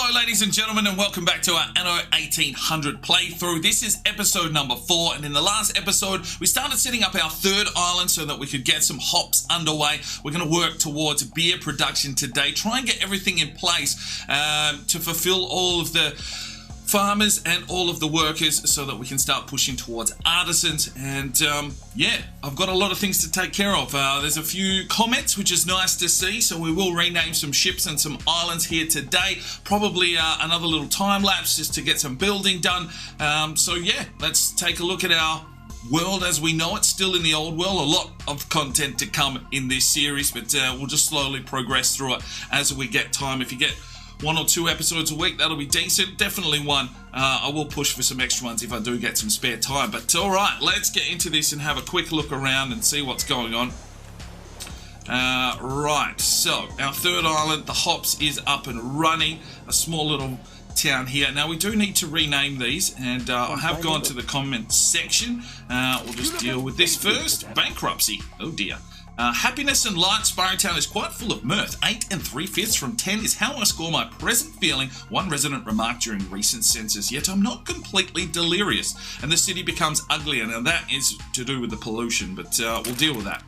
Hello ladies and gentlemen, and welcome back to our Anno 1800 playthrough. This is episode number 4, and in the last episode we started setting up our third island so that we could get some hops underway. We're going to work towards beer production today, try and get everything in place to fulfill all of the farmers and all of the workers so that we can start pushing towards artisans. And yeah, I've got a lot of things to take care of. There's a few comments, which is nice to see, so we will rename some ships and some islands here today. Probably another little time lapse just to get some building done. So yeah, let's take a look at our world as we know it, still in the old world. A lot of content to come in this series, but we'll just slowly progress through it as we get time. If you get 1 or 2 episodes a week, that'll be decent. Definitely one. I will push for some extra ones if I do get some spare time. But alright, let's get into this and have a quick look around and see what's going on. Right, so our third island, the hops, is up and running. A small little town here. Now we do need to rename these, and I have gone to the comment section. We'll just deal with this first. Bankruptcy. Oh dear. Happiness and light. Sparring Town is quite full of mirth. 8 3/5 from 10 is how I score my present feeling, one resident remarked during recent census. Yet I'm not completely delirious, and the city becomes uglier. Now that is to do with the pollution, but we'll deal with that.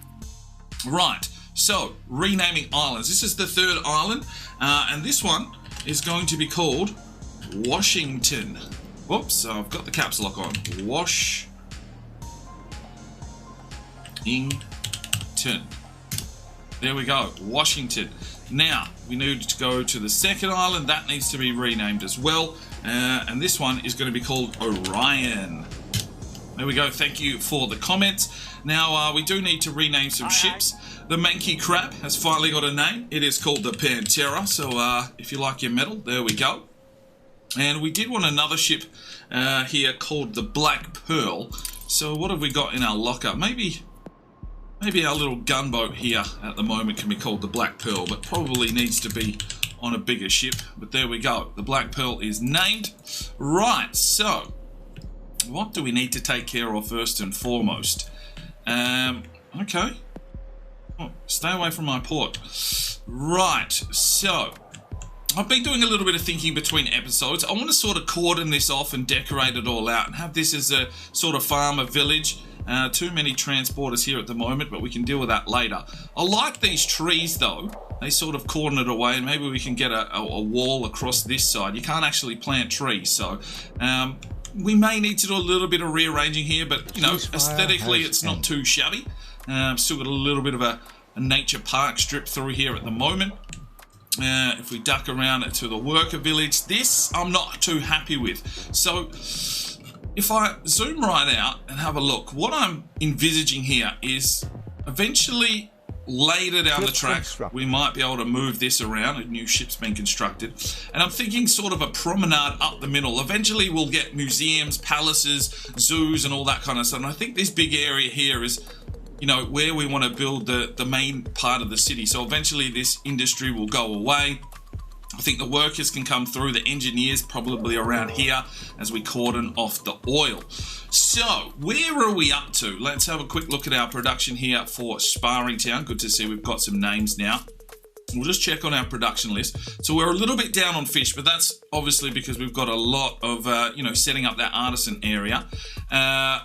Right, so renaming islands. This is the third island, and this one is going to be called Washington. Whoops, I've got the caps lock on. Washington. There we go, Washington. Now we need to go to the second island. That needs to be renamed as well, and this one is going to be called Orion. There we go. Thank you for the comments. Now we do need to rename some ships. The Manky Crab has finally got a name. It is called the Pantera. So if you like your metal, there we go. And we did want another ship here called the Black Pearl. So what have we got in our locker? Maybe our little gunboat here at the moment can be called the Black Pearl, but probably needs to be on a bigger ship. But there we go. The Black Pearl is named. Right, so what do we need to take care of first and foremost? Okay. Oh, stay away from my port. Right, so I've been doing a little bit of thinking between episodes. I want to sort of cordon this off and decorate it all out and have this as a sort of farmer village. Too many transporters here at the moment, but we can deal with that later. I like these trees though. They sort of cordon it away, and maybe we can get a wall across this side. You can't actually plant trees, so we may need to do a little bit of rearranging here, but you know, aesthetically it's not too shabby. Still got a little bit of a nature park strip through here at the moment. If we duck around it to the worker village, this I'm not too happy with. So if I zoom right out and have a look, what I'm envisaging here is eventually later down the track we might be able to move this around. A new ship's been constructed, and I'm thinking sort of a promenade up the middle. Eventually we'll get museums, palaces, zoos and all that kind of stuff, and I think this big area here is, you know, where we want to build the main part of the city. So eventually this industry will go away. I think the workers can come through, the engineers probably around here as we cordon off the oil. So where are we up to? Let's have a quick look at our production here for Sparring Town. Good to see we've got some names now. We'll just check on our production list. So we're a little bit down on fish, but that's obviously because we've got a lot of, you know, setting up that artisan area. A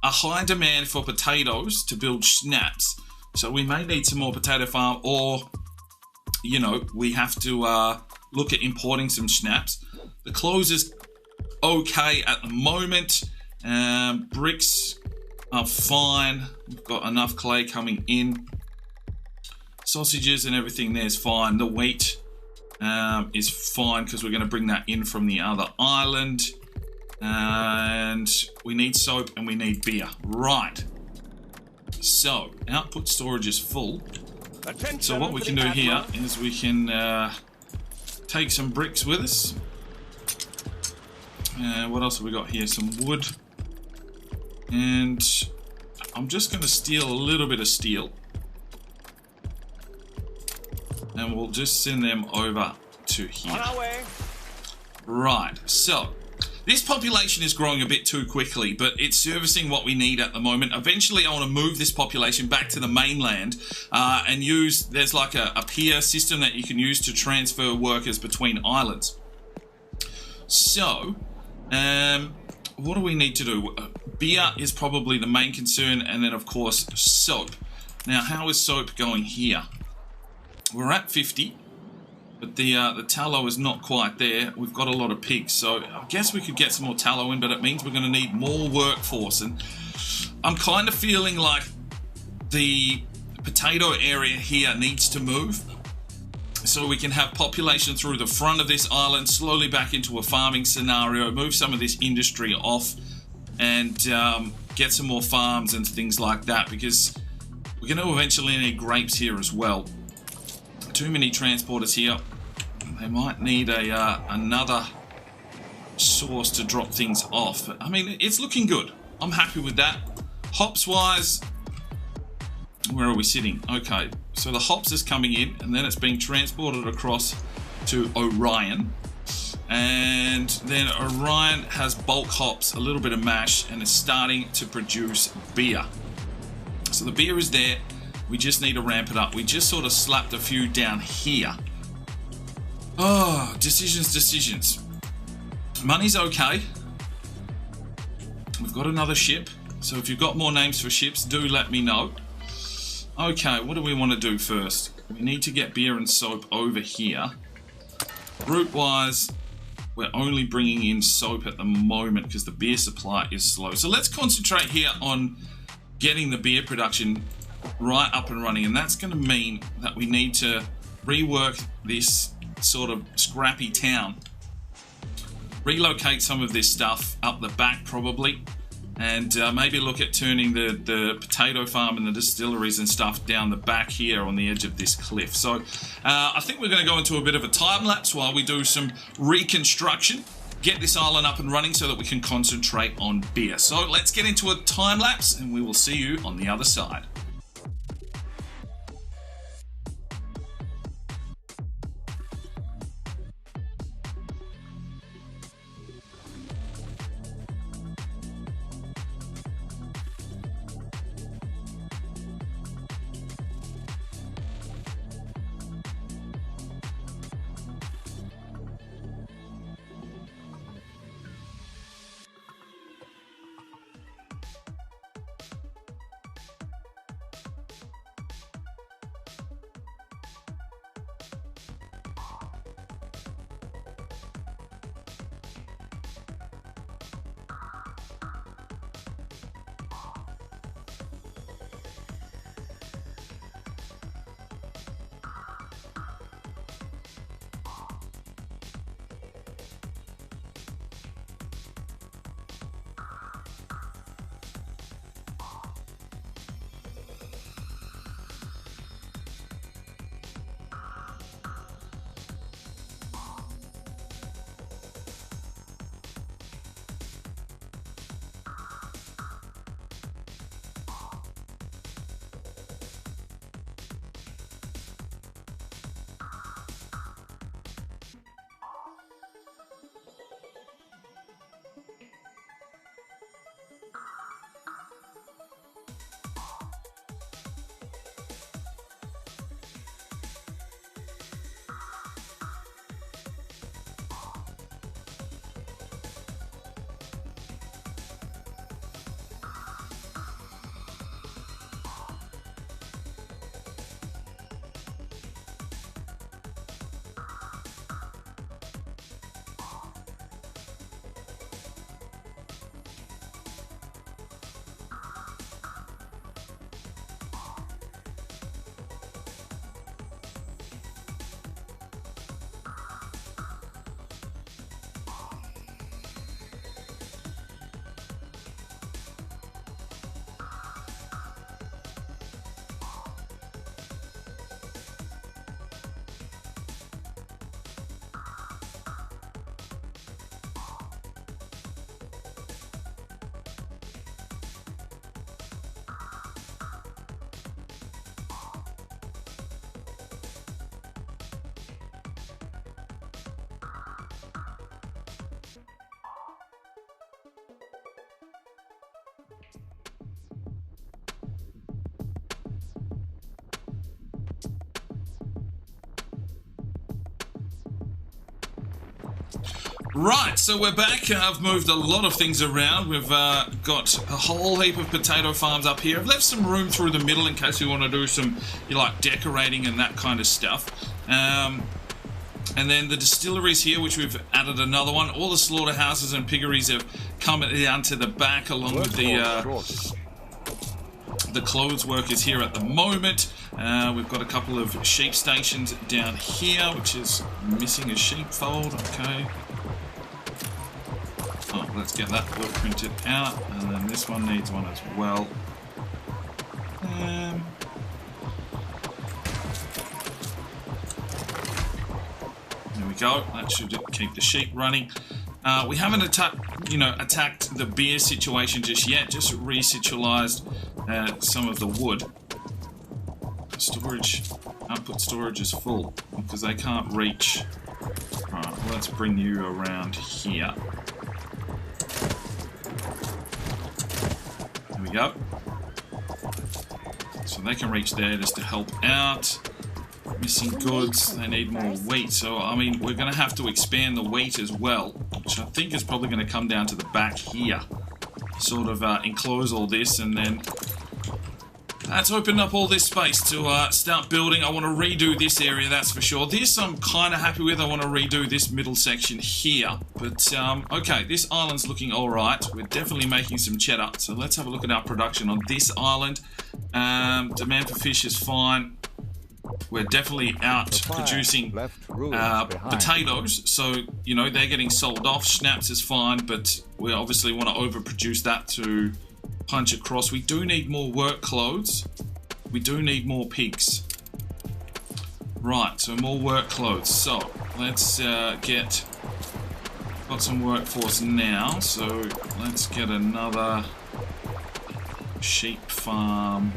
high demand for potatoes to build schnapps. So we may need some more potato farm, or you know, we have to look at importing some schnapps. The clothes is okay at the moment. Bricks are fine. We've got enough clay coming in. Sausages and everything there's fine. The wheat is fine because we're going to bring that in from the other island. And we need soap and we need beer. Right. So output storage is full. So what we can do here is we can take some bricks with us. What else have we got here? Some wood. And I'm just going to steal a little bit of steel. And we'll just send them over to here. On our way. Right, so this population is growing a bit too quickly, but it's servicing what we need at the moment. Eventually, I want to move this population back to the mainland and use, there's like a pier system that you can use to transfer workers between islands. So, what do we need to do? Beer is probably the main concern, and then of course soap. Now, how is soap going here? We're at 50, but the tallow is not quite there. We've got a lot of pigs, so I guess we could get some more tallow in, but it means we're going to need more workforce, and I'm kind of feeling like the potato area here needs to move, so we can have population through the front of this island, slowly back into a farming scenario, move some of this industry off, and get some more farms and things like that, because we're going to eventually need grapes here as well. Too many transporters here. They might need another source to drop things off. But, I mean, it's looking good. I'm happy with that. Hops wise, where are we sitting? Okay, so the hops is coming in, and then it's being transported across to Orion. And then Orion has bulk hops, a little bit of mash, and is starting to produce beer. So the beer is there. We just need to ramp it up. We just sort of slapped a few down here. Oh, decisions. Money's okay. We've got another ship. So if you've got more names for ships, do let me know. Okay, what do we want to do first? We need to get beer and soap over here. Route-wise, we're only bringing in soap at the moment because the beer supply is slow. So let's concentrate here on getting the beer production right up and running, and that's going to mean that we need to rework this sort of scrappy town, relocate some of this stuff up the back probably, and maybe look at turning the potato farm and the distilleries and stuff down the back here on the edge of this cliff. So I think we're going to go into a bit of a time lapse while we do some reconstruction, get this island up and running so that we can concentrate on beer. So let's get into a time lapse and we will see you on the other side. Right, so we're back. I've moved a lot of things around. We've got a whole heap of potato farms up here. I've left some room through the middle in case you want to do some, decorating and that kind of stuff. And then the distilleries here, which we've added another one. All the slaughterhouses and piggeries have come down to the back, along with the clothes workers here at the moment. We've got a couple of sheep stations down here, which is missing a sheepfold. Okay. Oh, let's get that work printed out, and then this one needs one as well. There we go. That should keep the sheep running. We haven't attacked the beer situation just yet. Just resitualized some of the wood. Output storage is full because they can't reach. All right, let's bring you around here. There we go. So they can reach there just to help out. Missing goods, they need more wheat. So, I mean, we're going to have to expand the wheat as well, which I think is probably going to come down to the back here. Sort of enclose all this, and then that's opened up all this space to start building. I want to redo this area, that's for sure. This I'm kind of happy with. I want to redo this middle section here. But, okay, this island's looking alright. We're definitely making some cheddar. So let's have a look at our production on this island. Demand for fish is fine. We're definitely out producing potatoes. So, they're getting sold off. Schnapps is fine, but we obviously want to overproduce that to punch across. We do need more work clothes. We do need more pigs. Right, so more work clothes. So let's got some workforce now. So let's get another sheep farm.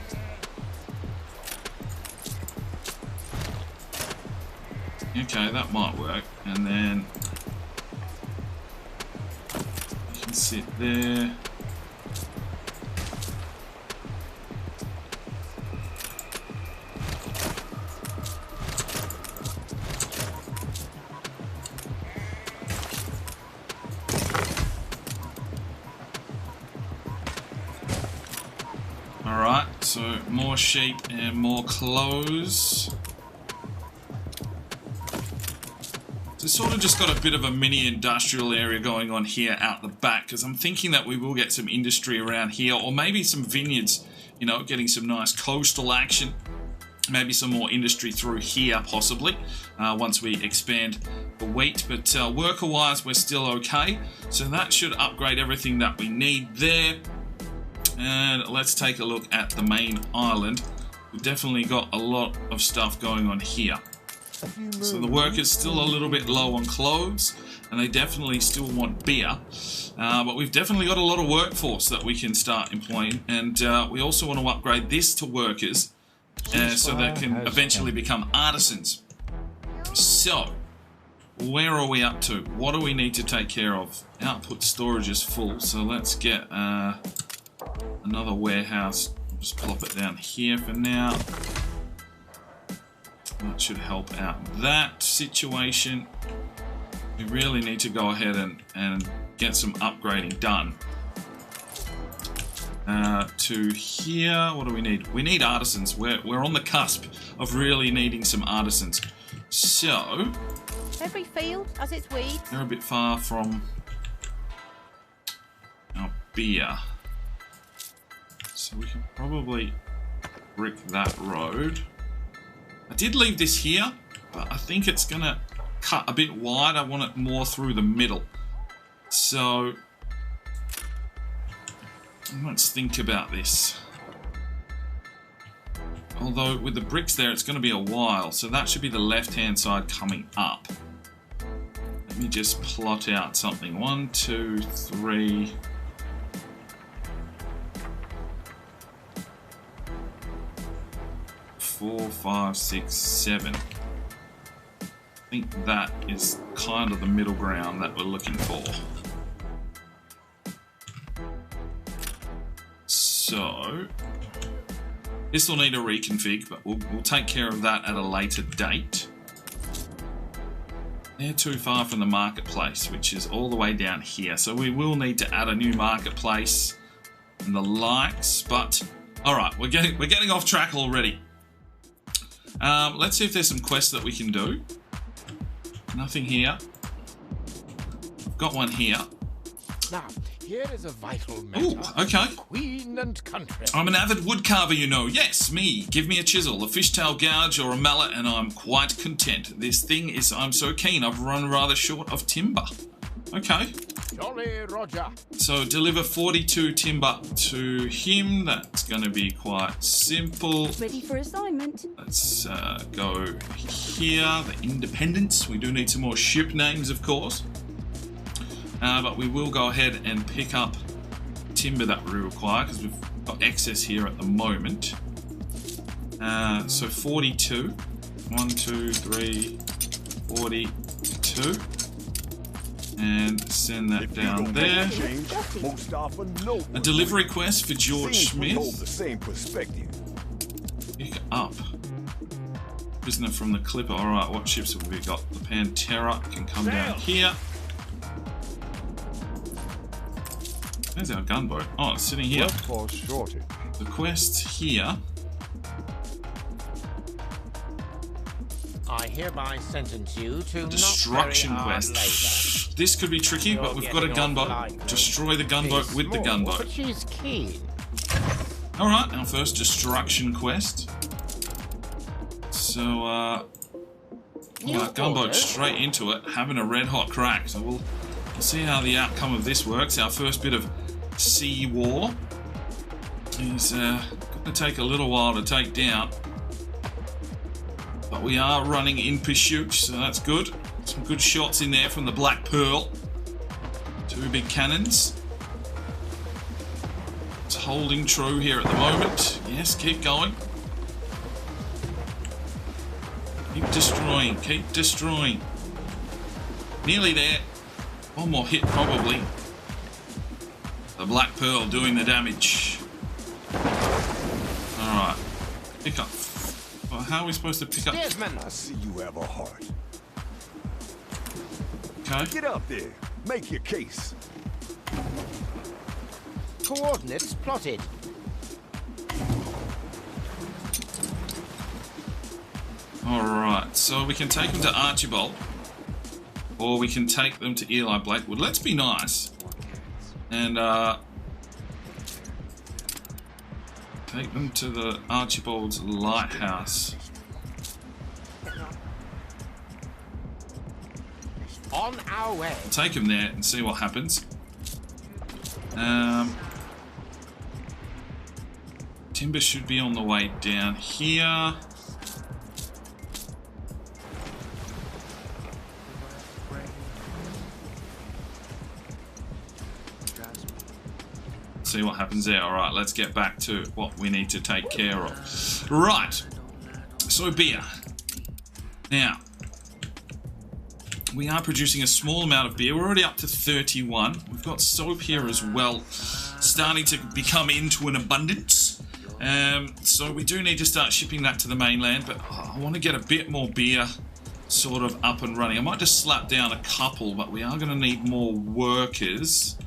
Okay, that might work. And then you can sit there. Alright, so more sheep and more clothes. So sort of just got a bit of a mini industrial area going on here out the back, because I'm thinking that we will get some industry around here, or maybe some vineyards, getting some nice coastal action. Maybe some more industry through here, possibly, once we expand the wheat. But worker-wise, we're still okay. So that should upgrade everything that we need there. And let's take a look at the main island. We've definitely got a lot of stuff going on here. So the workers still a little bit low on clothes, and they definitely still want beer. But we've definitely got a lot of workforce that we can start employing, and we also want to upgrade this to workers so they can eventually become artisans. So, where are we up to? What do we need to take care of? Output storage is full, so let's get another warehouse. Just plop it down here for now. That should help out that situation. We really need to go ahead and get some upgrading done. To here, what do we need? We need artisans. We're on the cusp of really needing some artisans. So every field has its weeds. They're a bit far from our beer, so we can probably brick that road. I did leave this here, but I think it's going to cut a bit wide. I want it more through the middle. So let's think about this. Although with the bricks there, it's going to be a while. So that should be the left-hand side coming up. Let me just plot out something. 1, 2, 3... 4, 5, 6, 7. I think that is kind of the middle ground that we're looking for. So this will need a reconfig, but we'll take care of that at a later date. They're too far from the marketplace, which is all the way down here. So we will need to add a new marketplace and the likes. But all right, we're getting off track already. Let's see if there's some quests that we can do. Nothing here. I've got one here. Now, here is a vital matter. Ooh, okay. Queen and country. I'm an avid woodcarver, you know. Yes, me. Give me a chisel, a fishtail gouge, or a mallet, and I'm quite content. This thing is, I'm so keen, I've run rather short of timber. Okay. Jolly Roger. So deliver 42 timber to him. That's going to be quite simple. Ready for assignment. Let's go here. The Independence. We do need some more ship names, of course. But we will go ahead and pick up timber that we require because we've got excess here at the moment. So 42. 1, 2, 3, 42. And send that down there. A delivery quest for George Smith. Pick up. Prisoner from the Clipper. Alright, what ships have we got? The Pantera can come down here. Where's our gunboat? Oh, it's sitting here. The quest here. I hereby sentence you to Destruction not very hard quest. labor. This could be tricky, but we've got a gunboat. Destroy the gunboat with the gunboat. But she's keen. Alright, our first destruction quest. So, gunboat straight into it, having a red hot crack. So we'll see how the outcome of this works. Our first bit of sea war is going to take a little while to take down. But we are running in pursuit, so that's good. Some good shots in there from the Black Pearl. 2 big cannons. It's holding true here at the moment. Yes, keep going. Keep destroying, keep destroying. Nearly there. One more hit, probably. The Black Pearl doing the damage. Alright. Pick up. Well, how are we supposed to pick up? I see you have a heart. Okay. Get up there. Make your case. Coordinates plotted. Alright, so we can take them to Archibald. Or we can take them to Eli Blackwood. Let's be nice. And, take them to the Archibald's lighthouse. On our way. Take them there and see what happens. Timber should be on the way down here. See what happens there. Alright, let's get back to what we need to take care of. Right. So beer. Now, we are producing a small amount of beer. We're already up to 31. We've got soap here as well, starting to become into an abundance. So we do need to start shipping that to the mainland, but I want to get a bit more beer sort of up and running. I might just slap down a couple, but we are going to need more workers.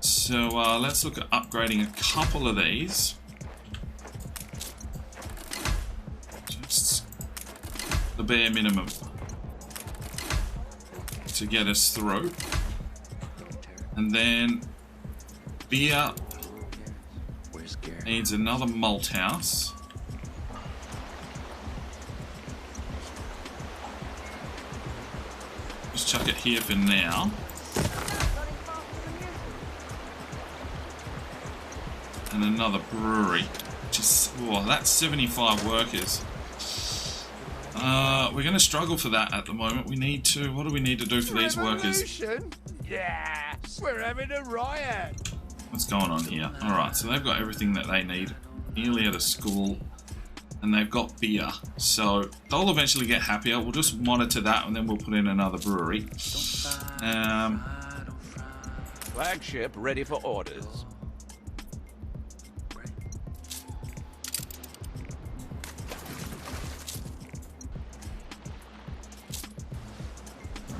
So let's look at upgrading a couple of these. Just the bare minimum to get us through. And then beer needs another malt house. Just chuck it here for now. And another brewery. Just, oh, that's 75 workers. We're going to struggle for that at the moment. We need to, what do we need to do for these workers? Yeah, we're having a riot. What's going on here? Alright, so they've got everything that they need. Nearly at a school. And they've got beer. So they'll eventually get happier. We'll just monitor that and then we'll put in another brewery. Flagship ready for orders.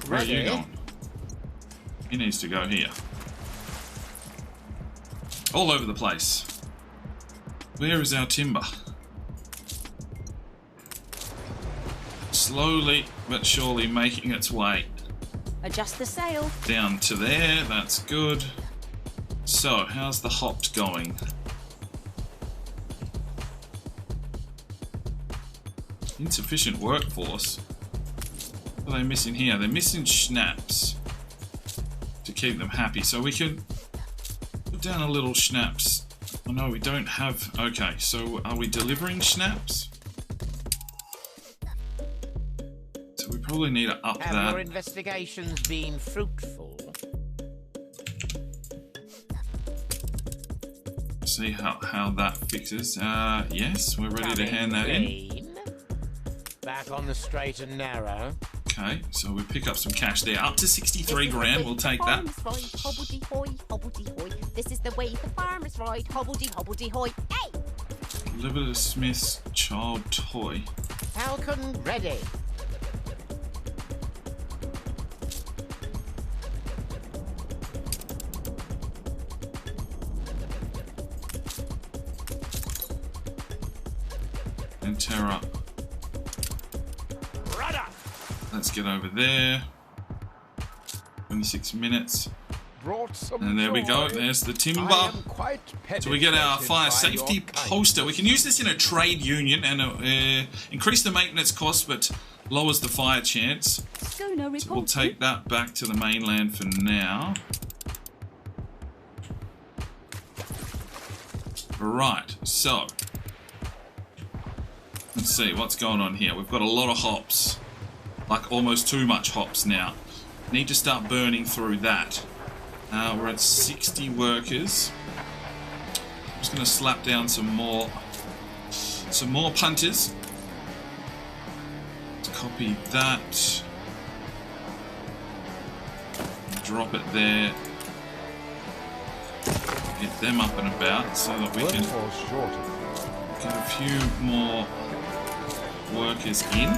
Where are you Ready? going? He needs to go here. All over the place. Where is our timber? Slowly but surely making its way Adjust the sail. down to there. That's good. So, how's the hops going? Insufficient workforce. What are they missing here? They're missing schnapps to keep them happy. So we can put down a little schnapps. Oh no, we don't have... Okay, so are we delivering schnapps? So we probably need to up Have your that. investigations been fruitful? See how that fixes. Yes, we're ready to hand that in. Clean. Back on the straight and narrow. Okay, so we pick up some cash there. Up to 63 grand, we'll take that. Hobbledy-hoy, hobbledy-hoy. This is the way the farmers ride. Hobbledy-hobbledy-hoy. Hey! Deliver to Smith's child toy. Falcon ready. And Terra. Rudder. Let's get over there. 26 minutes. Brought some And there we go. joy. There's the timber. I am quite So we get our penetrated fire by safety your poster. We can use this in a trade union and increase the maintenance cost, but lowers the fire chance. Schooner So we'll reporting. take that back to the mainland for now. Right, so let's see what's going on here. We've got a lot of hops, like almost too much hops now. Need to start burning through that. We're at 60 workers. I'm just going to slap down some more punters. Let's copy that. Drop it there. Get them up and about so that we can Workforce shortage. get a few more workers in,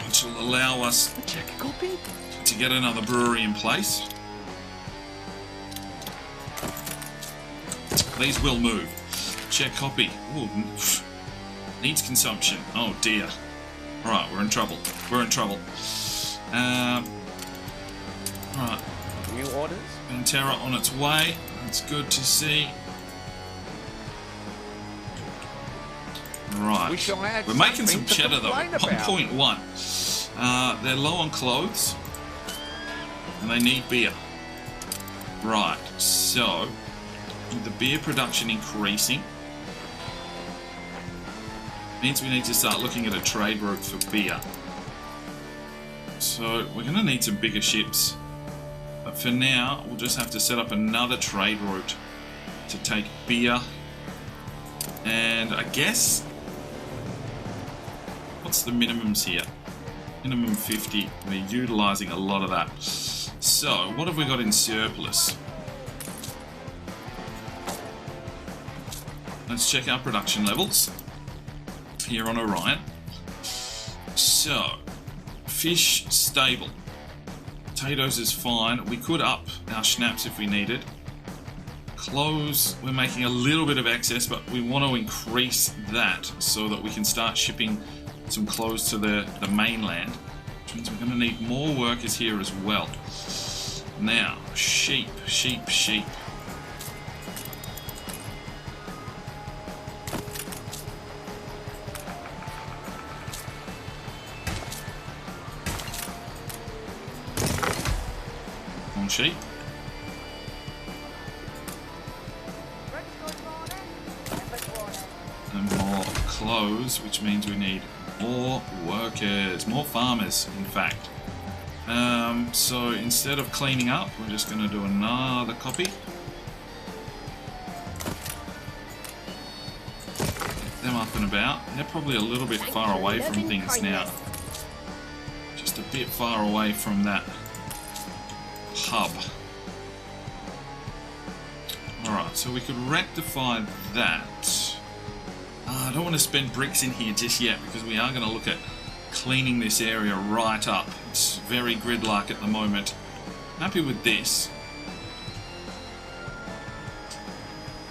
which will allow us Check copy. to get another brewery in place. These will move. Check copy. Ooh, needs consumption. Oh dear. Alright, we're in trouble. We're in trouble. Alright, New orders. Pantera on its way. That's good to see. Right. We shall add We're making some something to cheddar though. complain about. 1.1. They're low on clothes. And they need beer. Right. So, with the beer production increasing, means we need to start looking at a trade route for beer. So, we're going to need some bigger ships. But for now, we'll just have to set up another trade route to take beer. And I guess... what's the minimums here? Minimum 50. We're utilising a lot of that. So, what have we got in surplus? Let's check our production levels here on Orion. So, fish stable. Potatoes is fine. We could up our schnapps if we needed. Clothes, we're making a little bit of excess, but we want to increase that so that we can start shipping some clothes to the mainland. Which means we're going to need more workers here as well. Now, sheep. On sheep. And more clothes, which means we need more workers, more farmers, in fact. So instead of cleaning up, we're just going to do another copy. Get them up and about. They're probably a little bit far away from things now. Just a bit far away from that hub. Alright, so we could rectify that. I don't want to spend bricks in here just yet because we are going to look at cleaning this area right up. It's very grid-like at the moment. Happy with this.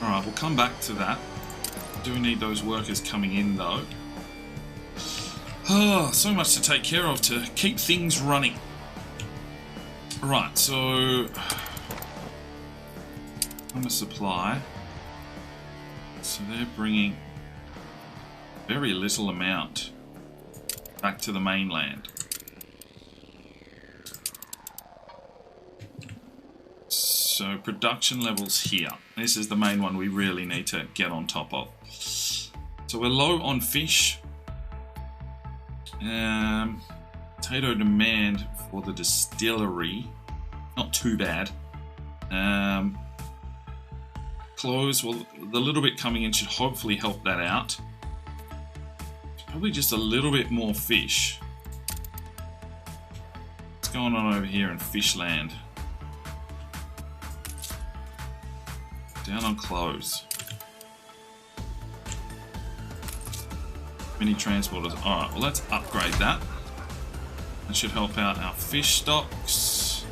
Alright, we'll come back to that. Do need those workers coming in though. Oh, so much to take care of to keep things running. Right, so I'm a supply. So they're bringing very little amount back to the mainland. So production levels here. This is the main one we really need to get on top of. So we're low on fish. Potato demand for the distillery, not too bad. Clothes, well, the little bit coming in should hopefully help that out. Probably just a little bit more fish. What's going on over here in Fishland? Down on clothes. Mini transporters. Alright, well let's upgrade that. That should help out our fish stocks.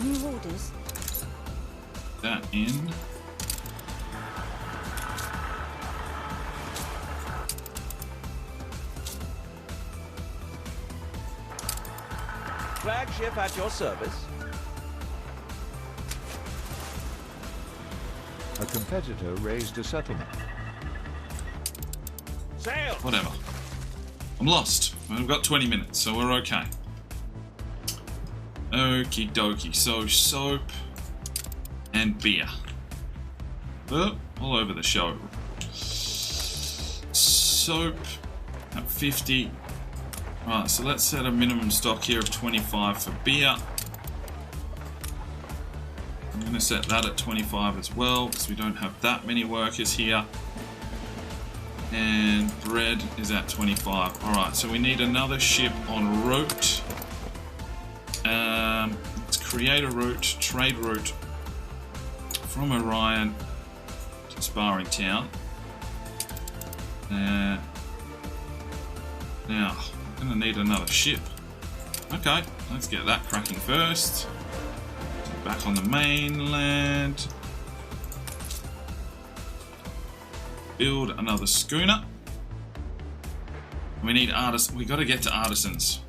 New orders. That in. Flagship at your service. A competitor raised a settlement. Sail! Whatever. I'm lost. We've got 20 minutes, so we're okay. Okie dokie. So, soap and beer. Oh, all over the show. Soap at 50. Right, so let's set a minimum stock here of 25 for beer. I'm going to set that at 25 as well, because we don't have that many workers here. And bread is at 25. Alright, so we need another ship en route. Let's create a route, trade route from Orion to Sparring Town. Now, I'm going to need another ship. Okay, let's get that cracking first. Back on the mainland. Build another schooner. We need artists. We got to get to artisans,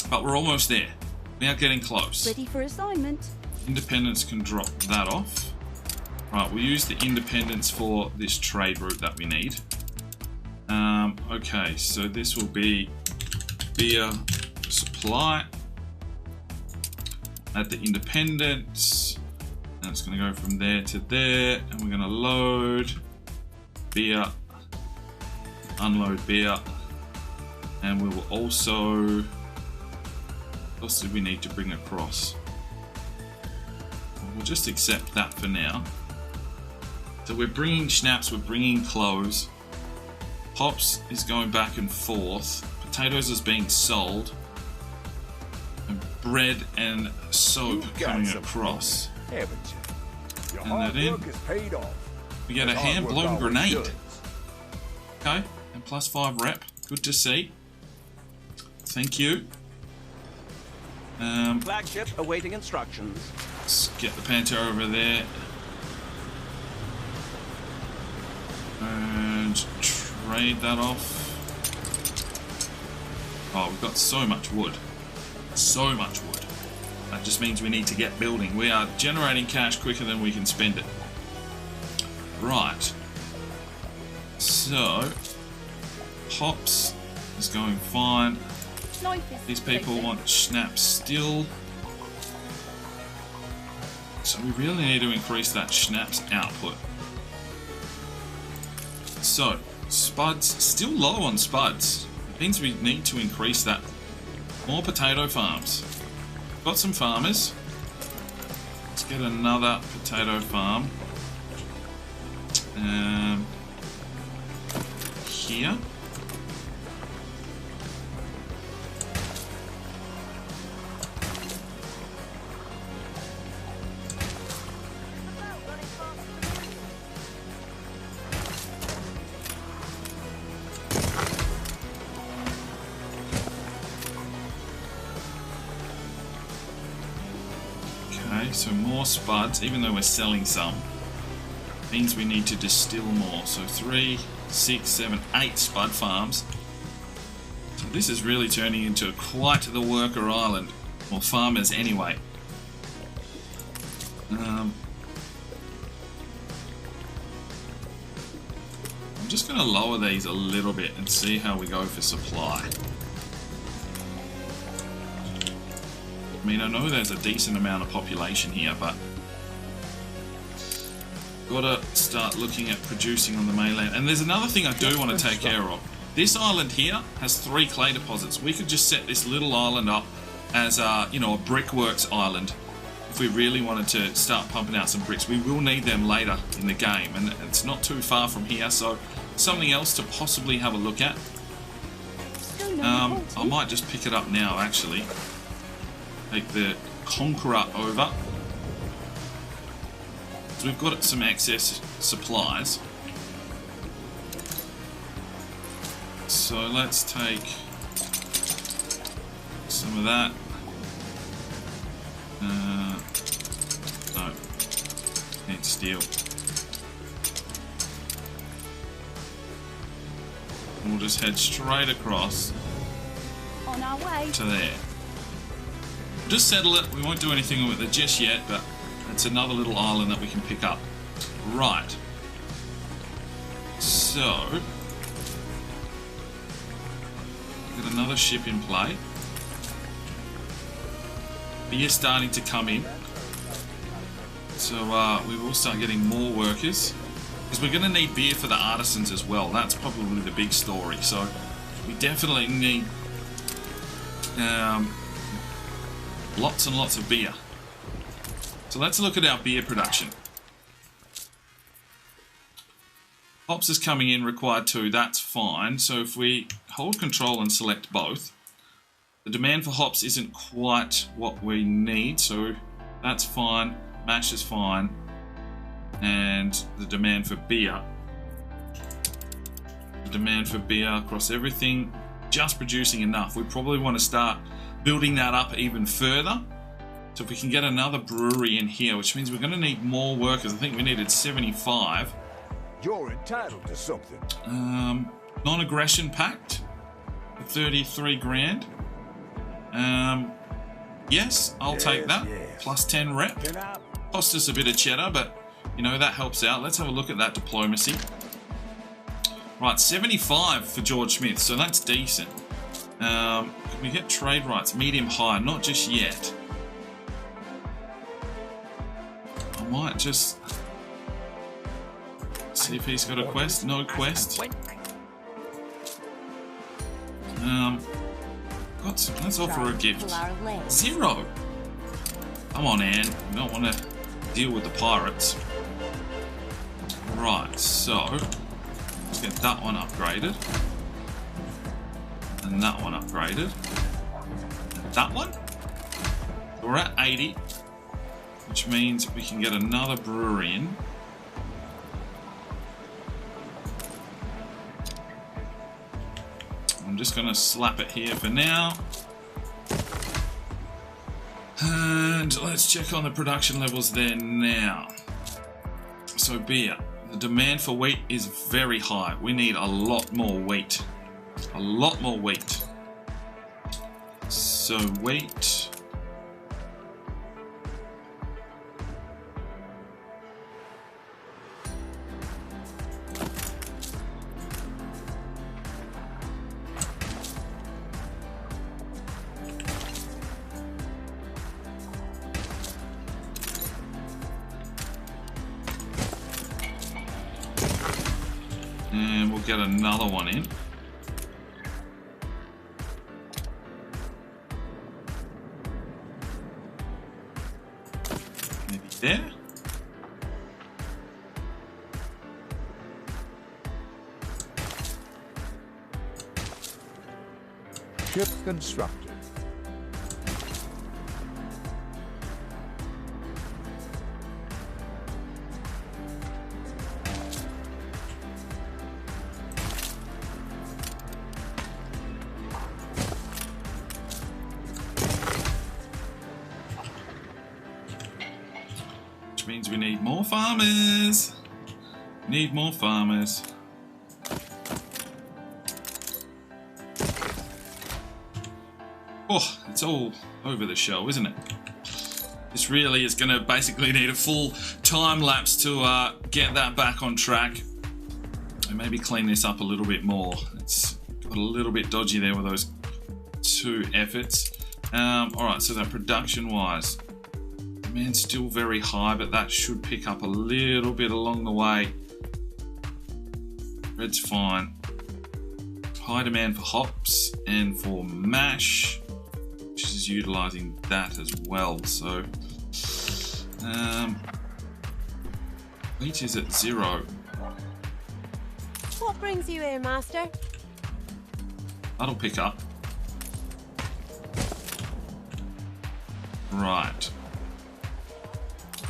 but we're almost there. We are getting close. Ready for assignment. Independence can drop that off. Right, we'll use the independence for this trade route that we need. Okay, so this will be beer supply at the independence, and it's going to go from there to there, and we're going to load beer, unload beer, and we will also, what else did we need to bring across? We'll just accept that for now. So we're bringing schnapps, we're bringing clothes, hops is going back and forth, potatoes is being sold, and bread and soap coming across. Haven't you? Your And hard that in. work is paid off. We get a Hard work hand-blown always grenade. does. Okay, and +5 rep. Good to see. Thank you. Flagship awaiting instructions. Let's get the Panther over there. And trade that off. Oh, we've got so much wood. So much wood. That just means we need to get building. We are generating cash quicker than we can spend it. Right. So, hops is going fine. These people want schnapps still. So we really need to increase that schnapps output. So, spuds, still low on spuds. It means we need to increase that. More potato farms. Got some farmers. Let's get another potato farm. Here. so more spuds, even though we're selling some, means we need to distill more. So 3, 6, 7, 8 spud farms. So this is really turning into quite the worker island, or farmers anyway. I'm just going to lower these a little bit and see how we go for supply. I mean, I know there's a decent amount of population here, but gotta start looking at producing on the mainland. And there's another thing I do want to take care of. This island here has 3 clay deposits. We could just set this little island up as a, you know, a brickworks island. If we really wanted to start pumping out some bricks, we will need them later in the game, and it's not too far from here, so something else to possibly have a look at. I might just pick it up now, actually. Take the Conqueror over. So we've got some excess supplies. So let's take some of that. No, can't steal. We'll just head straight across On our way. to there. Just settle it. We won't do anything with it just yet, but it's another little island that we can pick up. Right. So, got another ship in play. Beer's starting to come in. So we will start getting more workers. Because we're going to need beer for the artisans as well. That's probably the big story. So we definitely need lots and lots of beer. So let's look at our beer production. Hops is coming in, required 2, that's fine. So if we hold control and select both, the demand for hops isn't quite what we need, so that's fine. Mash is fine. And the demand for beer. The demand for beer across everything, just producing enough. We probably want to start building that up even further. So if we can get another brewery in here, which means we're going to need more workers. I think we needed 75. You're entitled to something. Non-aggression pact for 33 grand. Yes, I'll take that. Yes. Plus 10 rep. Can I? Cost us a bit of cheddar, but you know, that helps out. Let's have a look at that diplomacy. Right, 75 for George Smith, so that's decent. Can we get trade rights? Medium high, not just yet. I might just see if he's got a quest. No quest. Let's offer a gift. 0. Come on, Anne. We don't want to deal with the pirates. Right, so let's get that one upgraded. And that one upgraded. And that one. So we're at 80, which means we can get another brewery in. I'm just going to slap it here for now. And let's check on the production levels there now. So beer. The demand for wheat is very high. We need a lot more wheat. A lot more wheat. So wheat. And we'll get another one in. Maybe there. Ship constructed. means we need more farmers. Need more farmers. Oh, it's all over the show, isn't it? This really is going to basically need a full time lapse to get that back on track. And maybe clean this up a little bit more. It's got a little bit dodgy there with those 2 efforts. Alright, so that production-wise, demand's still very high, but that should pick up a little bit along the way. Red's fine. High demand for hops and for mash, which is utilising that as well. So, wheat is at 0. What brings you here, Master? That'll pick up. Right.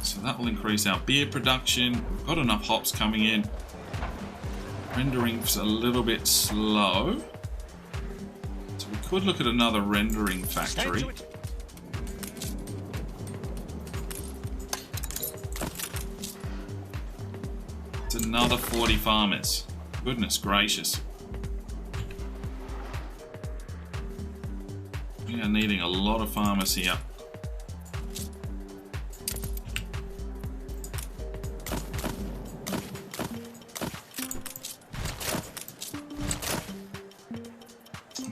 So that will increase our beer production. We've got enough hops coming in. Rendering's a little bit slow. So we could look at another rendering factory. It's another 40 farmers. Goodness gracious. We are needing a lot of farmers here.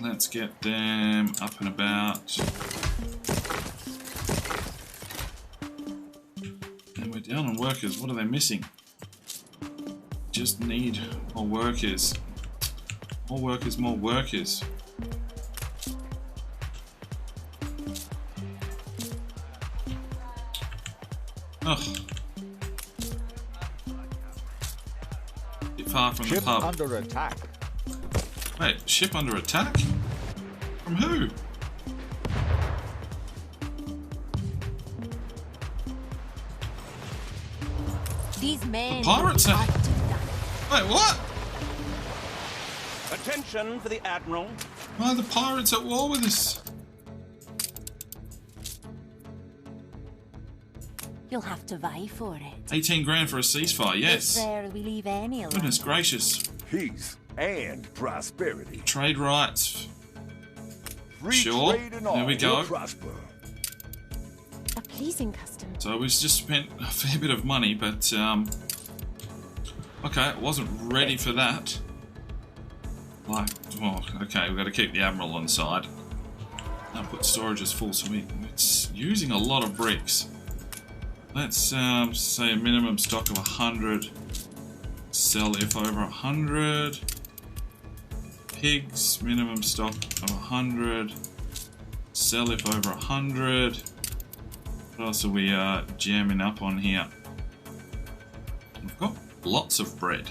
Let's get them up and about. And we're down on workers. What are they missing? Just need more workers. More workers, more workers. Ugh. Bit far from the pub. Under attack. Wait, ship under attack? From who? These men. The pirates are... Wait, what? Attention for the Admiral. Why are the pirates at war with us? You'll have to vie for it. 18 grand for a ceasefire, yes. It's rare we leave any alone. Goodness gracious. Peace and prosperity. Trade rights. Free Sure, trade and there all we go. will prosper. A pleasing custom. So we just spent a fair bit of money, but okay, wasn't ready for that. Like, well, okay, we've got to keep the Admiral on side. Now put storage as full, so it's using a lot of bricks. Let's say a minimum stock of 100. Sell if over 100. Pigs, minimum stock of 100. Sell if over 100. What else are we jamming up on here? We've got lots of bread.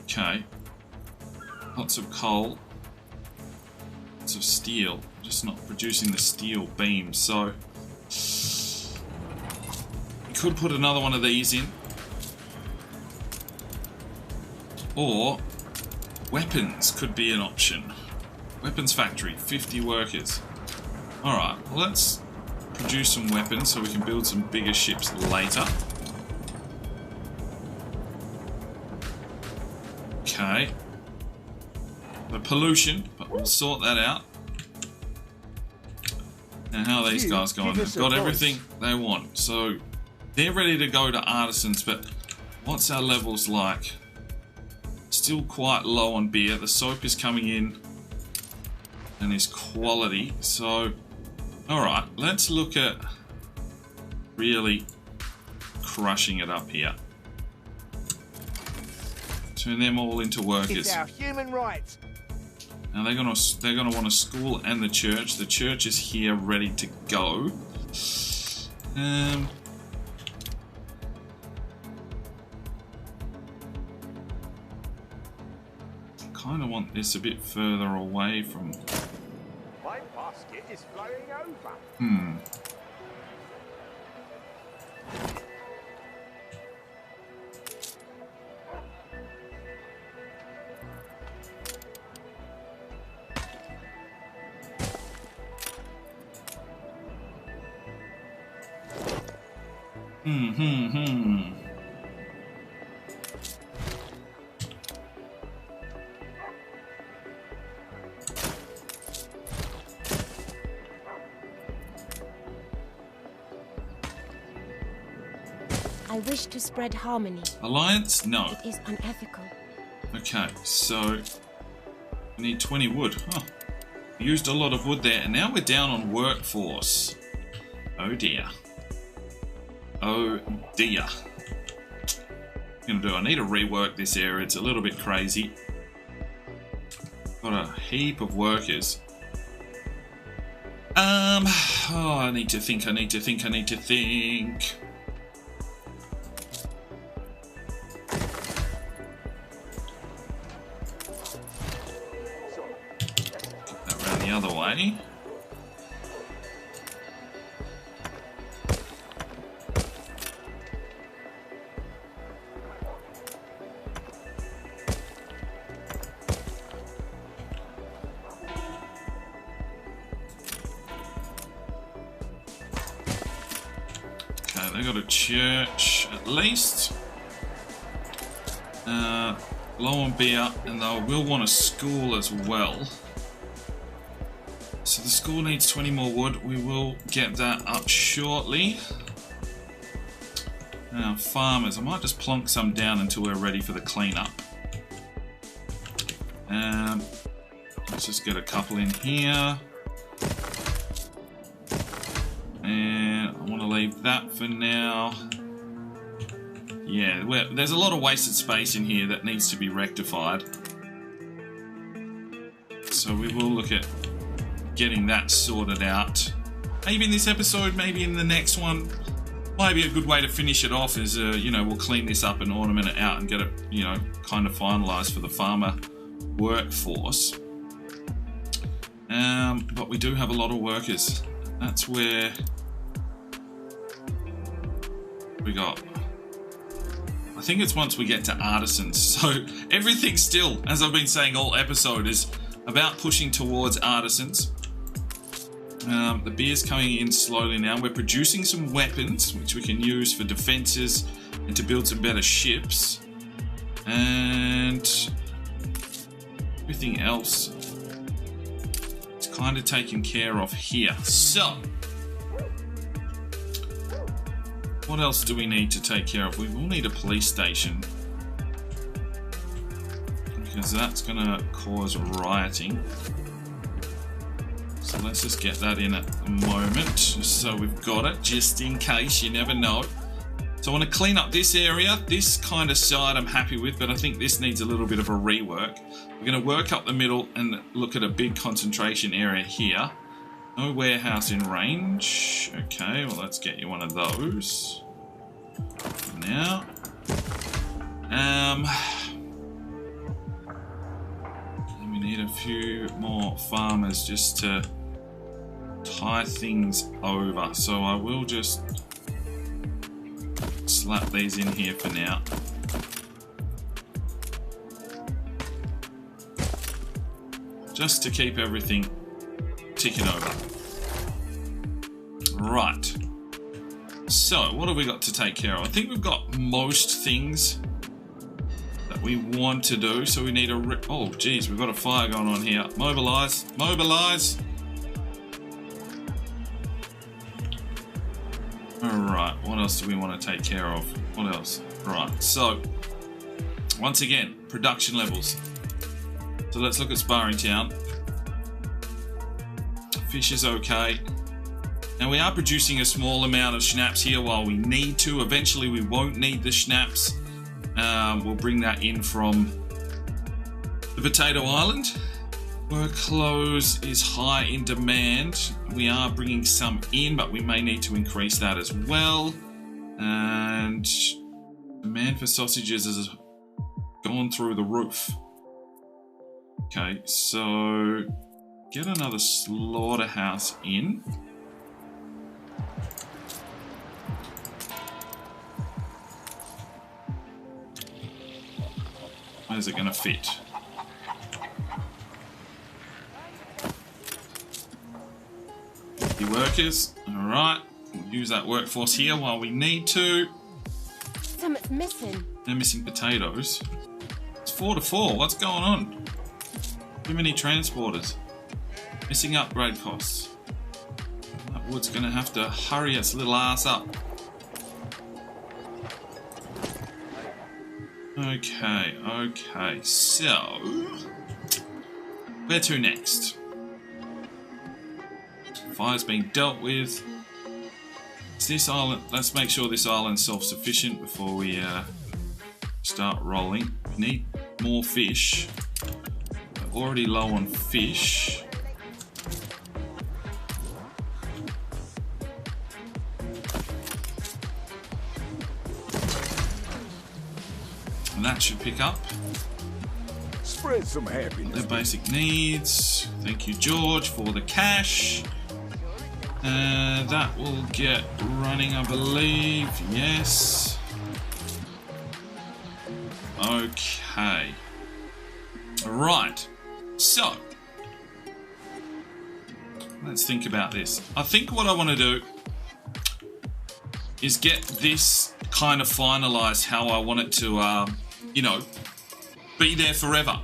Okay. Lots of coal. Lots of steel. Just not producing the steel beams, so we could put another one of these in. Or weapons could be an option. Weapons factory, 50 workers. Alright, well, let's produce some weapons so we can build some bigger ships later. Okay. The pollution, but we'll sort that out. Now, how are these guys going? They've got everything they want. So, they're ready to go to artisans, but what's our levels like? Still quite low on beer. The soap is coming in and is quality. So, alright, let's look at really crushing it up here. Turn them all into workers. It's our human rights. Now they're gonna want a school and the church. The church is here ready to go. Kind of want this a bit further away from. My basket is flowing over. I wish to spread harmony. Alliance? No. It is unethical. Okay, so we need 20 wood. Huh. We used a lot of wood there, and now we're down on workforce. Oh dear. Oh dear. What I'm gonna do, I need to rework this area. It's a little bit crazy. Got a heap of workers. Oh, I need to think. The other way. Okay, they got a church at least. Low on beer, and they will want a school as well. So the school needs 20 more wood. We will get that up shortly. Now, farmers. I might just plonk some down until we're ready for the cleanup. Let's just get a couple in here. And I want to leave that for now. Yeah, there's a lot of wasted space in here that needs to be rectified. So we will look at getting that sorted out. Maybe in this episode, maybe in the next one. Might be a good way to finish it off is, you know, we'll clean this up and ornament it out and get it, you know, kind of finalised for the farmer workforce. But we do have a lot of workers. That's where we got... I think it's once we get to artisans. So everything still, as I've been saying all episode, is about pushing towards artisans. The beer's coming in slowly now. We're producing some weapons, which we can use for defences and to build some better ships. And everything else is kind of taken care of here. So, what else do we need to take care of? We will need a police station, because that's going to cause rioting. So let's just get that in at the moment, just so we've got it, just in case, you never know. So I want to clean up this area. This kind of side I'm happy with, but I think this needs a little bit of a rework. We're going to work up the middle and look at a big concentration area here. No warehouse in range. Okay, well let's get you one of those. Now. And we need a few more farmers just to tie things over. So I will just slap these in here for now. Just to keep everything ticking over. Right. So, what have we got to take care of? I think we've got most things that we want to do. So we need a... Oh, geez, we've got a fire going on here. Mobilise. Mobilise. Alright, what else do we want to take care of? What else? Right, so, once again, production levels. So let's look at Sparring Town. Fish is okay. Now we are producing a small amount of schnapps here while we need to. Eventually we won't need the schnapps. We'll bring that in from the Potato Island. Work clothes is high in demand. We are bringing some in, but we may need to increase that as well. And demand for sausages has gone through the roof. Okay, so get another slaughterhouse in. Where's it going to fit? The workers, all right. We'll use that workforce here while we need to. Something's missing. They're missing potatoes. It's 4 to 4. What's going on? Too many transporters. Missing upgrade costs. That wood's going to have to hurry its little ass up. Okay, okay. So, where to next? Fire's being dealt with. Is this island? Let's make sure this island's self-sufficient before we start rolling. We need more fish. We're already low on fish. And that should pick up. Spread some happiness. Their basic needs. Thank you, George, for the cash. That will get running, I believe. Yes. Okay. Right. So, let's think about this. I think what I want to do is get this kind of finalized how I want it to, you know, be there forever.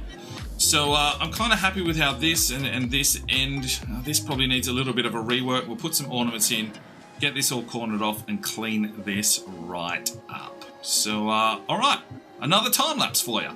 So I'm kind of happy with how this and this end. This probably needs a little bit of a rework. We'll put some ornaments in, get this all cornered off, and clean this right up. So, all right, another time lapse for you.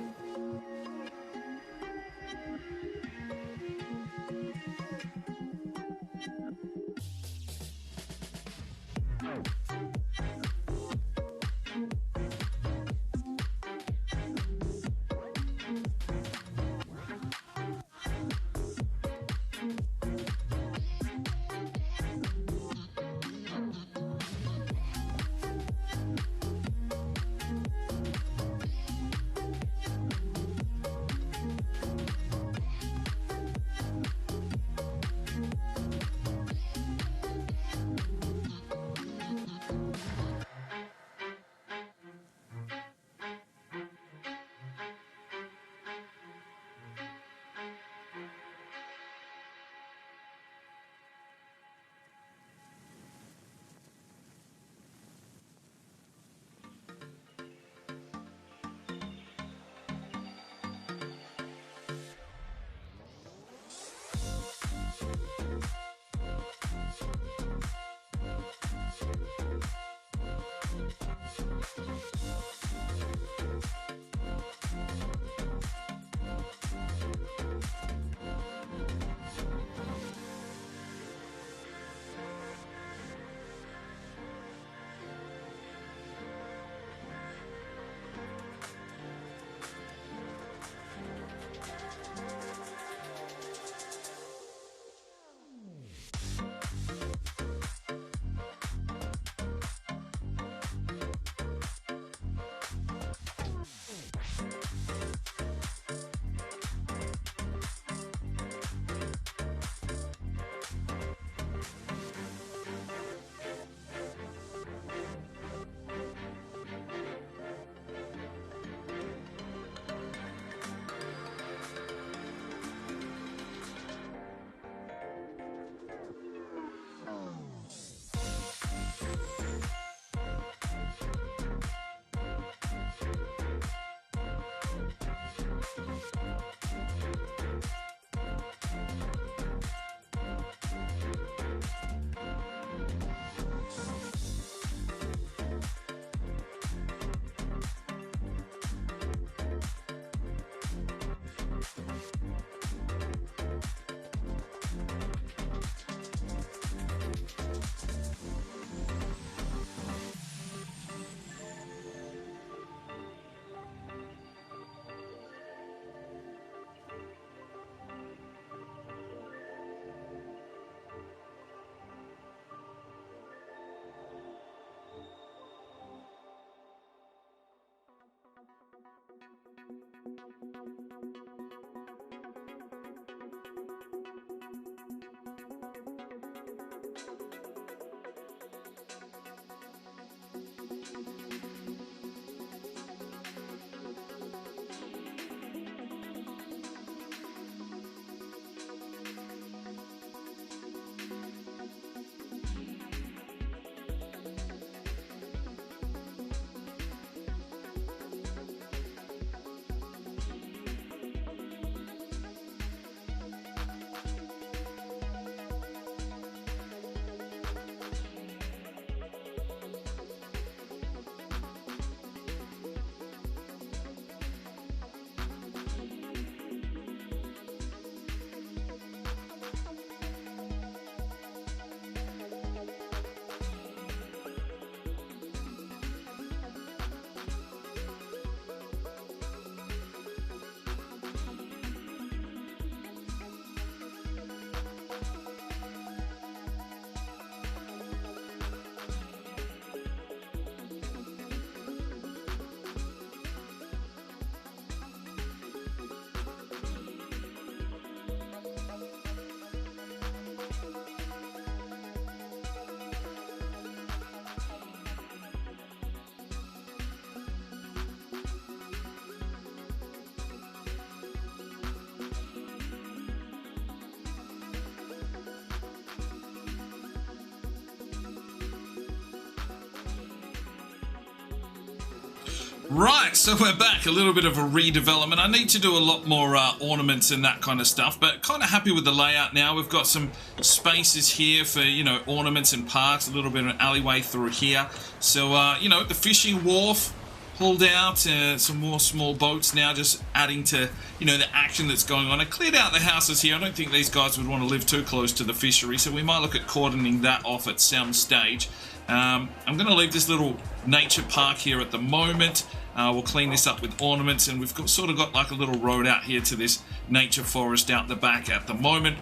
Right, so we're back. A little bit of a redevelopment. I need to do a lot more ornaments and that kind of stuff, but kind of happy with the layout now. We've got some spaces here for, you know, ornaments and parks, a little bit of an alleyway through here. So, you know, the fishing wharf pulled out, some more small boats now, just adding to, you know, the action that's going on. I cleared out the houses here. I don't think these guys would want to live too close to the fishery, so we might look at cordoning that off at some stage. I'm going to leave this little nature park here at the moment. We'll clean this up with ornaments, and we've sort of got like a little road out here to this nature forest out the back at the moment.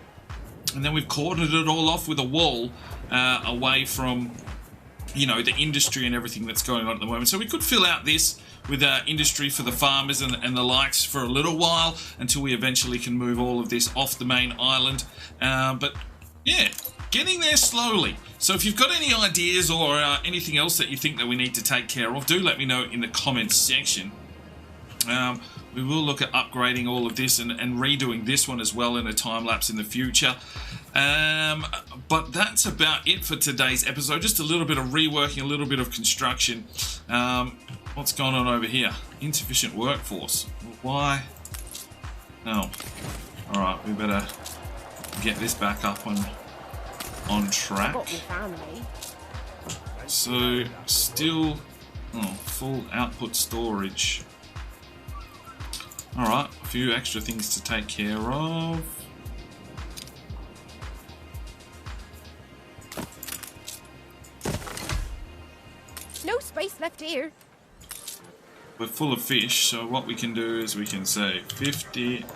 And then we've cordoned it all off with a wall away from, you know, the industry and everything that's going on at the moment. So we could fill out this with industry for the farmers and the likes for a little while until we eventually can move all of this off the main island. But yeah, getting there slowly. So if you've got any ideas or anything else that you think that we need to take care of, do let me know in the comments section. We will look at upgrading all of this and redoing this one as well in a time lapse in the future. But that's about it for today's episode. Just a little bit of reworking, a little bit of construction. What's going on over here? Insufficient workforce. Why? No. Alright, we better get this back up on track. So still full output storage. Alright, a few extra things to take care of. No space left here. We're full of fish, so what we can do is we can say 50,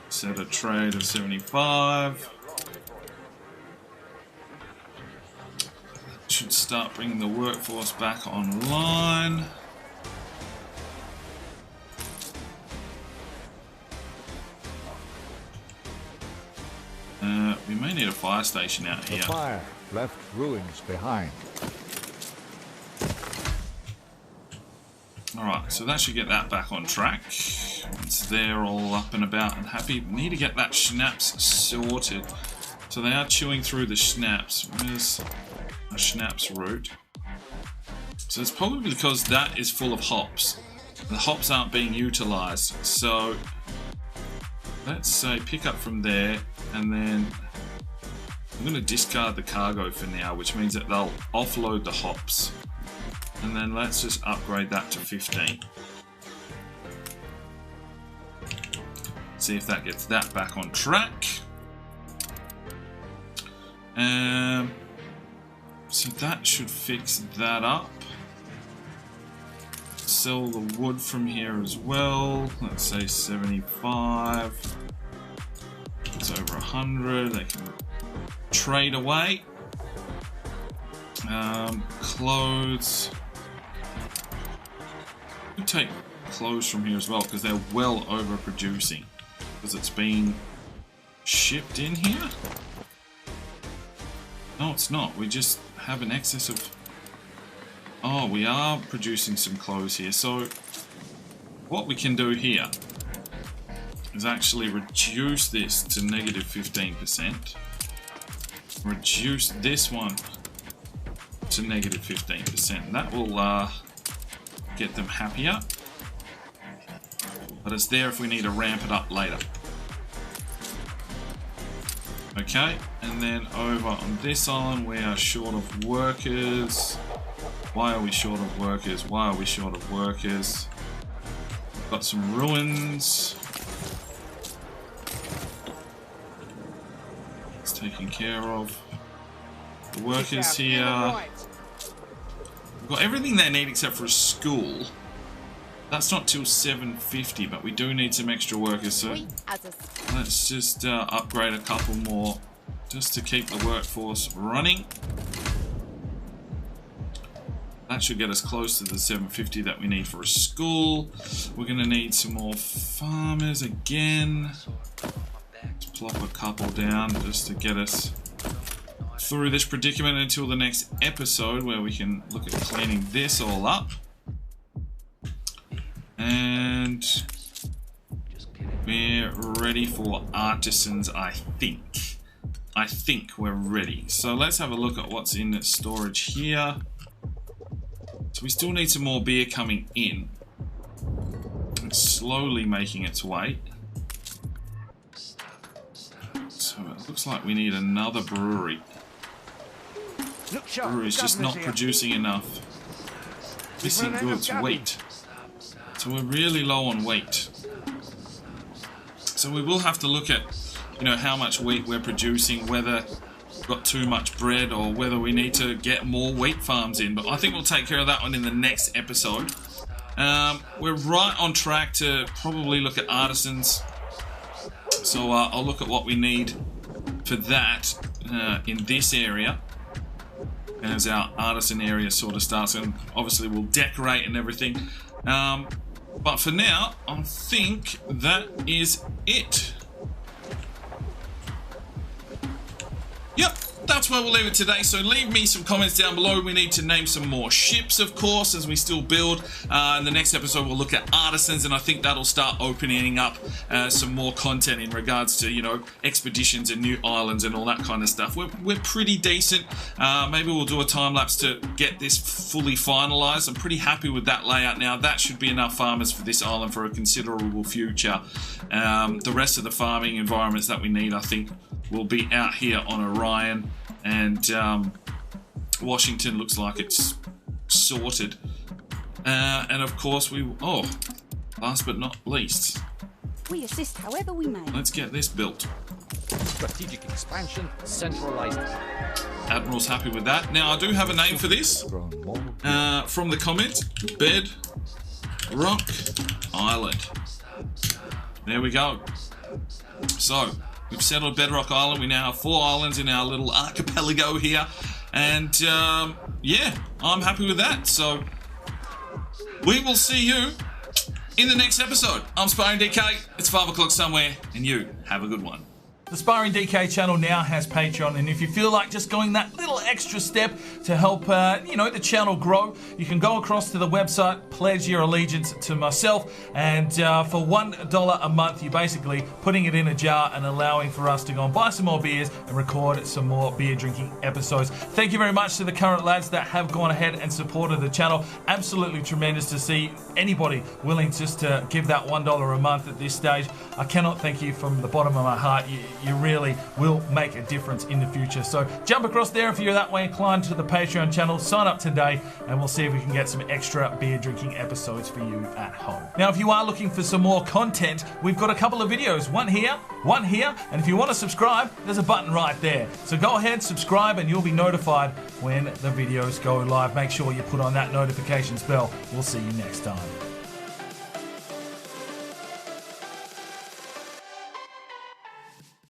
set a trade of 75. Should start bringing the workforce back online. We may need a fire station out here. The fire left ruins behind. Alright, so that should get that back on track. Once they're all up and about and happy, we need to get that schnapps sorted. So they are chewing through the schnapps. Where's a schnapps root? So it's probably because that is full of hops. The hops aren't being utilized. So let's say pick up from there, and then I'm going to discard the cargo for now, which means that they'll offload the hops. And then let's just upgrade that to 15. See if that gets that back on track. So that should fix that up. Sell the wood from here as well. Let's say 75. It's over 100. They can trade away. Clothes. We'll take clothes from here as well because they're well overproducing because it's being shipped in here. No, it's not. We just have an excess of... Oh, we are producing some clothes here. So what we can do here is actually reduce this to negative 15%. Reduce this one to negative 15%. That will get them happier. But it's there if we need to ramp it up later. Okay, and then over on this island we are short of workers. Why are we short of workers? Why are we short of workers? We've got some ruins. It's taken care of. The workers here. We've got everything they need except for a school. That's not till 750, but we do need some extra workers, so let's just upgrade a couple more just to keep the workforce running. That should get us close to the 750 that we need for a school. We're going to need some more farmers again. Let's plop a couple down just to get us through this predicament until the next episode where we can look at cleaning this all up. And we're ready for artisans, I think. I think we're ready. So let's have a look at what's in storage here. So we still need some more beer coming in. It's slowly making its way. So it looks like we need another brewery. Look sharp. Brewery's just not producing enough. Missing goods, wheat. So we're really low on wheat. So we will have to look at, you know, how much wheat we're producing, whether we've got too much bread or whether we need to get more wheat farms in. But I think we'll take care of that one in the next episode. We're right on track to probably look at artisans. So I'll look at what we need for that in this area as our artisan area sort of starts, and obviously we'll decorate and everything. But for now, I think that is it. Yep, that's where we'll leave it today. So leave me some comments down below. We need to name some more ships, of course, as we still build. In the next episode, we'll look at artisans, and I think that'll start opening up some more content in regards to, you know, expeditions and new islands and all that kind of stuff. We're pretty decent. Maybe we'll do a time lapse to get this fully finalized. I'm pretty happy with that layout now. That should be enough farmers for this island for a considerable future. The rest of the farming environments that we need, I think, will be out here on Orion, and Washington looks like it's sorted. And of course last but not least, We assist however we may. let's get this built. Strategic expansion, centralized. Admiral's happy with that. Now I do have a name for this Grown more from the comments. Bed Rock Island. There we go. So we've settled Bedrock Island. We now have 4 islands in our little archipelago here. And yeah, I'm happy with that. So we will see you in the next episode. I'm Sparring DK. It's 5 o'clock somewhere, and you have a good one. The Sparring DK channel now has Patreon, and if you feel like just going that little extra step to help, you know, the channel grow, you can go across to the website, pledge your allegiance to myself, and for $1 a month, you're basically putting it in a jar and allowing for us to go and buy some more beers and record some more beer drinking episodes. Thank you very much to the current lads that have gone ahead and supported the channel. Absolutely tremendous to see anybody willing just to give that $1 a month at this stage. I cannot thank you from the bottom of my heart. You really will make a difference in the future. So jump across there if you're that way inclined to the Patreon channel. Sign up today, and we'll see if we can get some extra beer drinking episodes for you at home. Now, if you are looking for some more content, we've got a couple of videos. One here, and if you want to subscribe, there's a button right there. So go ahead, subscribe, and you'll be notified when the videos go live. Make sure you put on that notifications bell. We'll see you next time.